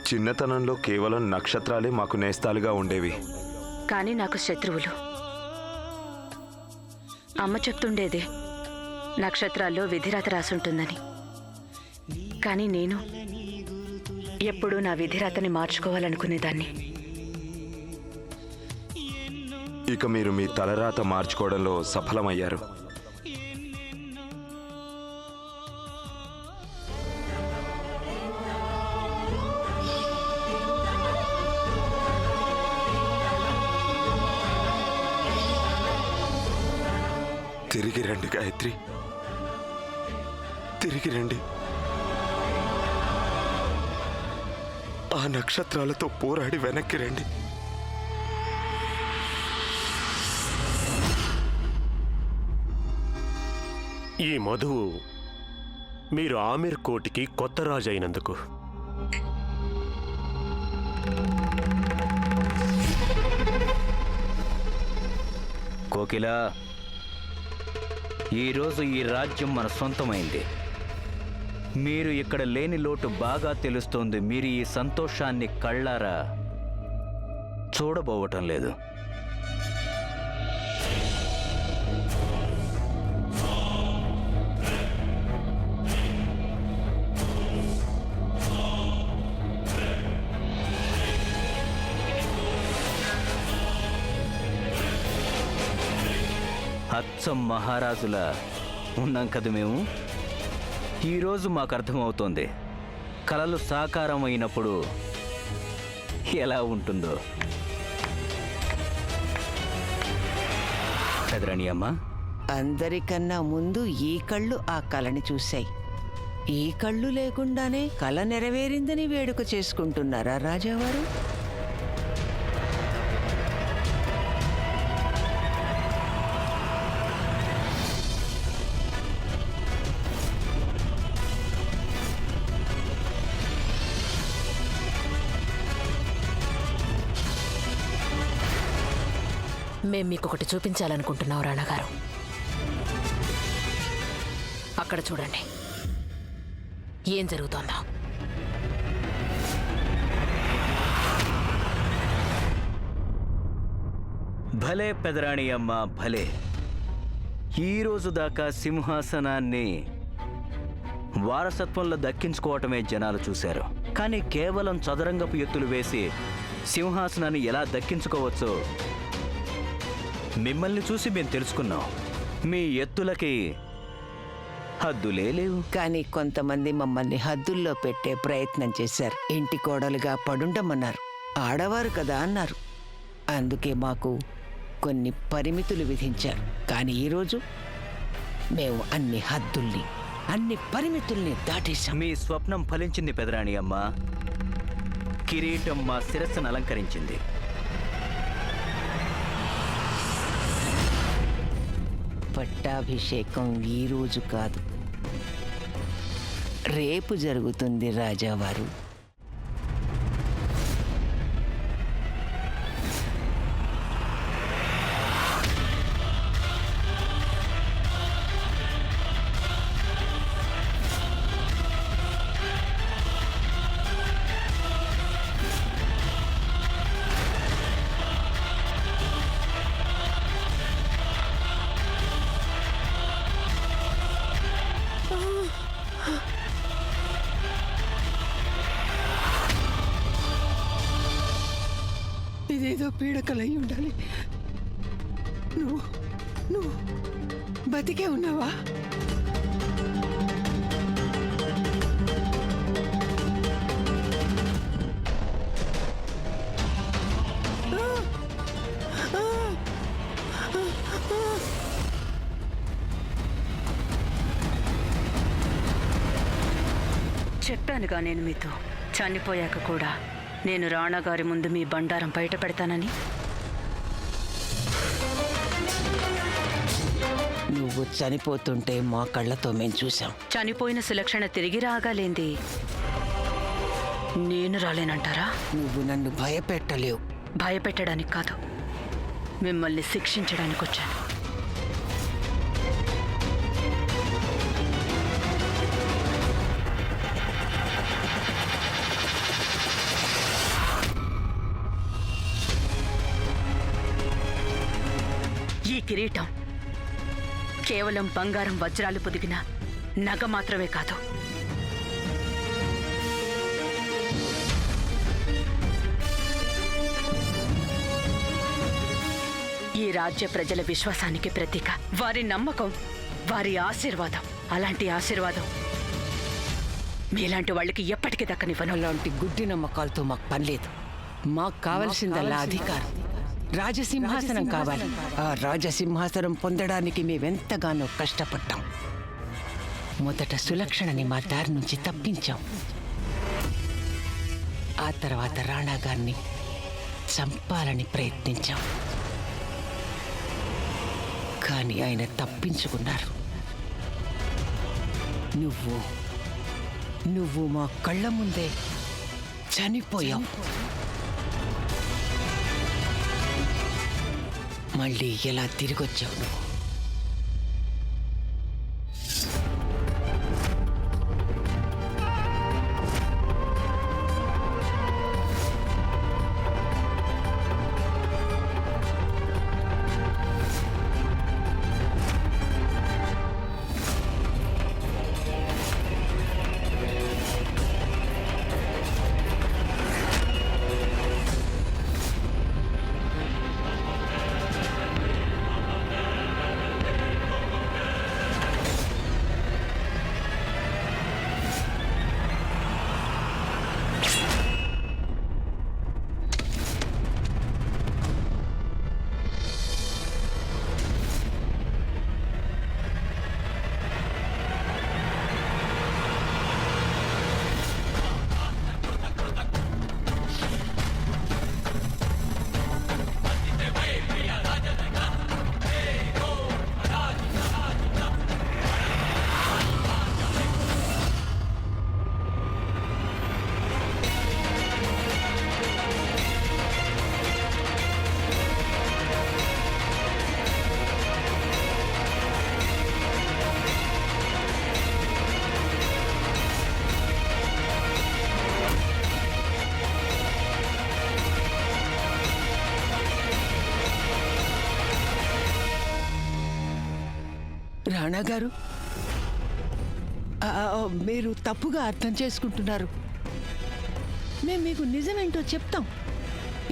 చిన్నతనంలో కేవలం నక్షత్రాలే మాకు నేస్తాలుగా ఉండేవి. కానీ నాకు శత్రువులు. అమ్మ చెప్తుండేది నక్షత్రాల్లో విధిరాత రాసుంటుందని. కానీ నేను ఎప్పుడూ నా విధిరాతని మార్చుకోవాలనుకునేదాన్ని. ఇక మీరు మీ తలరాత మార్చుకోవడంలో సఫలమయ్యారు. తిరిగి రండి గాయత్రి, తిరిగి రండి. ఆ నక్షత్రాలతో పోరాడి వెనక్కి రండి. ఈ మధువు మీరు ఆమిర్ కోటికి కొత్త రాజు అయినందుకు. కోకిల, ఈరోజు ఈ రాజ్యం మన సొంతమైంది. మీరు ఇక్కడ లేని లోటు బాగా తెలుస్తోంది. మీరు ఈ సంతోషాన్ని కళ్ళారా చూడబోవటం లేదు. అచ్చం మహారాజులా ఉన్నాం కదా మేము. ఈరోజు మాకు అర్థమవుతోంది కలలు సాకారం అయినప్పుడు ఎలా ఉంటుందో. కదరాణి అమ్మ, అందరికన్నా ముందు ఈ కళ్ళు ఆ కళని చూశాయి. ఈ కళ్ళు లేకుండానే కళ నెరవేరిందని వేడుక చేసుకుంటున్నారా రాజావారు? మేం మీకొకటి చూపించాలనుకుంటున్నాం రాణాగారు. అక్కడ చూడండి ఏం జరుగుతోందో. భలే పెదరాణి అమ్మ, భలే. ఈరోజు దాకా సింహాసనాన్ని వారసత్వంలో దక్కించుకోవటమే జనాలు చూశారు. కానీ కేవలం చదరంగపు ఎత్తులు వేసి సింహాసనాన్ని ఎలా దక్కించుకోవచ్చో మిమ్మల్ని చూసి మేము తెలుసుకున్నాం. మీ ఎత్తులకి హద్దులే లేవు. కానీ కొంతమంది మమ్మల్ని హద్దుల్లో పెట్టే ప్రయత్నం చేశారు. ఇంటి కోడలుగా పడుండమన్నారు. ఆడవారు కదా అన్నారు. అందుకే మాకు కొన్ని పరిమితులు విధించారు. కానీ ఈరోజు మేము అన్ని పరిమితుల్ని దాటేశాం. మీ స్వప్నం ఫలించింది పెదరాణి అమ్మ. కిరీటం మా శిరస్సును అలంకరించింది. పట్టాభిషేకం ఈ రోజు కాదు, రేపు జరుగుతుంది రాజావారు. ఇదేదో పీడకలై ఉండాలి. నువ్వు బతికే ఉన్నావా? చెప్పానుగా నేను మీతో, చనిపోయాక కూడా నేను రాణాగారి ముందు మీ బండారం బయట పెడతానని. నువ్వు చనిపోతుంటే మా కళ్ళతో మేము చూసాం. చనిపోయిన సులక్షణ తిరిగి రాగాలేంది. నేను రాలేనంటారా? నువ్వు నన్ను భయపెట్టలేవు. భయపెట్టడానికి కాదు, మిమ్మల్ని శిక్షించడానికి వచ్చాను. కిరీటం కేవలం బంగారం వజ్రాలు పొదిగిన నగ మాత్రమే కాదు, ఈ రాజ్య ప్రజల విశ్వాసానికి ప్రతీక, వారి నమ్మకం, వారి ఆశీర్వాదం. అలాంటి ఆశీర్వాదం మీలాంటి వాళ్ళకి ఎప్పటికీ దక్కనివ్వను. అలాంటి గుడ్డి నమ్మకాలతో మాకు పని లేదు. మాకు కావలసిందల్లా అధికారం, రాజసింహాసనం కావాలి. ఆ రాజసింహాసనం పొందడానికి మేమెంతగానో కష్టపడ్డాం. మొదట సులక్షణని మా దారి నుంచి తప్పించాం. ఆ తర్వాత రాణా గారిని చంపాలని ప్రయత్నించాం. కానీ ఆయన తప్పించుకున్నారు. నువ్వు మా కళ్ళ ముందే చనిపోయావు. మళ్ళీ ఎలా తిరిగొచ్చావు నువ్వు? రాణా గారు, మీరు తప్పుగా అర్థం చేసుకుంటున్నారు. మేము మీకు నిజమేంటో చెప్తాం.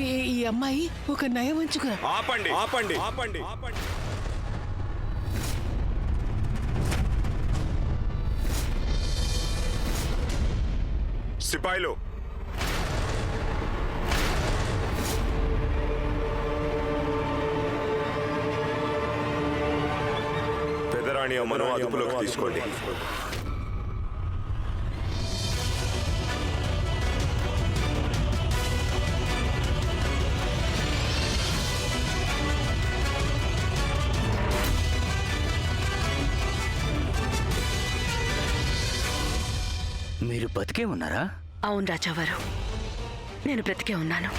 ఈ అమ్మాయి ఒక నయవంచుక. ఆపండి ఆపండి ఆపండి ఆపండి. సిపాయిలు, పెదరాణి అమ్మను అదుపులోకి తీసుకోండి. మీరు బతికే ఉన్నారా? అవును రాజావారు, నేను బ్రతికే ఉన్నాను.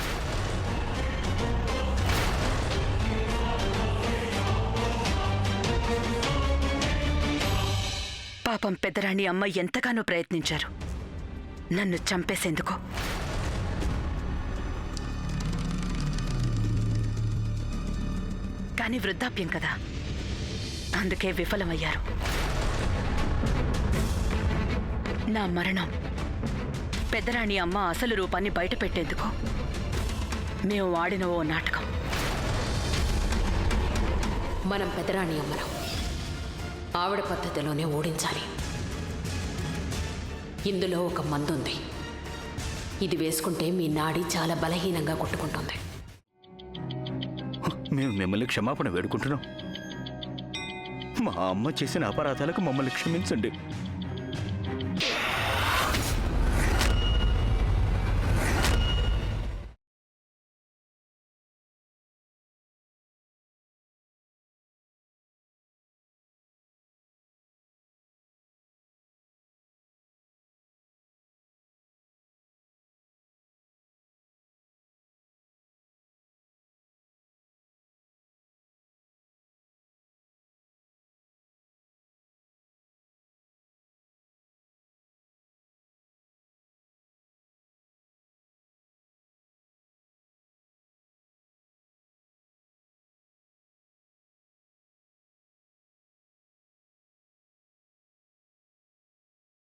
పాపం పెద్దరాణి అమ్మ ఎంతగానో ప్రయత్నించారు నన్ను చంపేసేందుకు. కానీ వృద్ధాప్యం కదా, అందుకే విఫలమయ్యారు. నా మరణం పెద్దరాణి అమ్మ అసలు రూపాన్ని బయట పెట్టేందుకు మేము ఆడిన ఓ నాటకం. మనం పెదరాణి అమ్మను ఆవిడ పద్ధతిలోనే ఓడించాలి. ఇందులో ఒక మందుంది. ఇది వేసుకుంటే మీ నాడి చాలా బలహీనంగా కొట్టుకుంటుంది. మేము మిమ్మల్ని క్షమాపణ వేడుకుంటున్నాం. మా అమ్మ చేసిన అపరాధాలకు మమ్మల్ని క్షమించండి.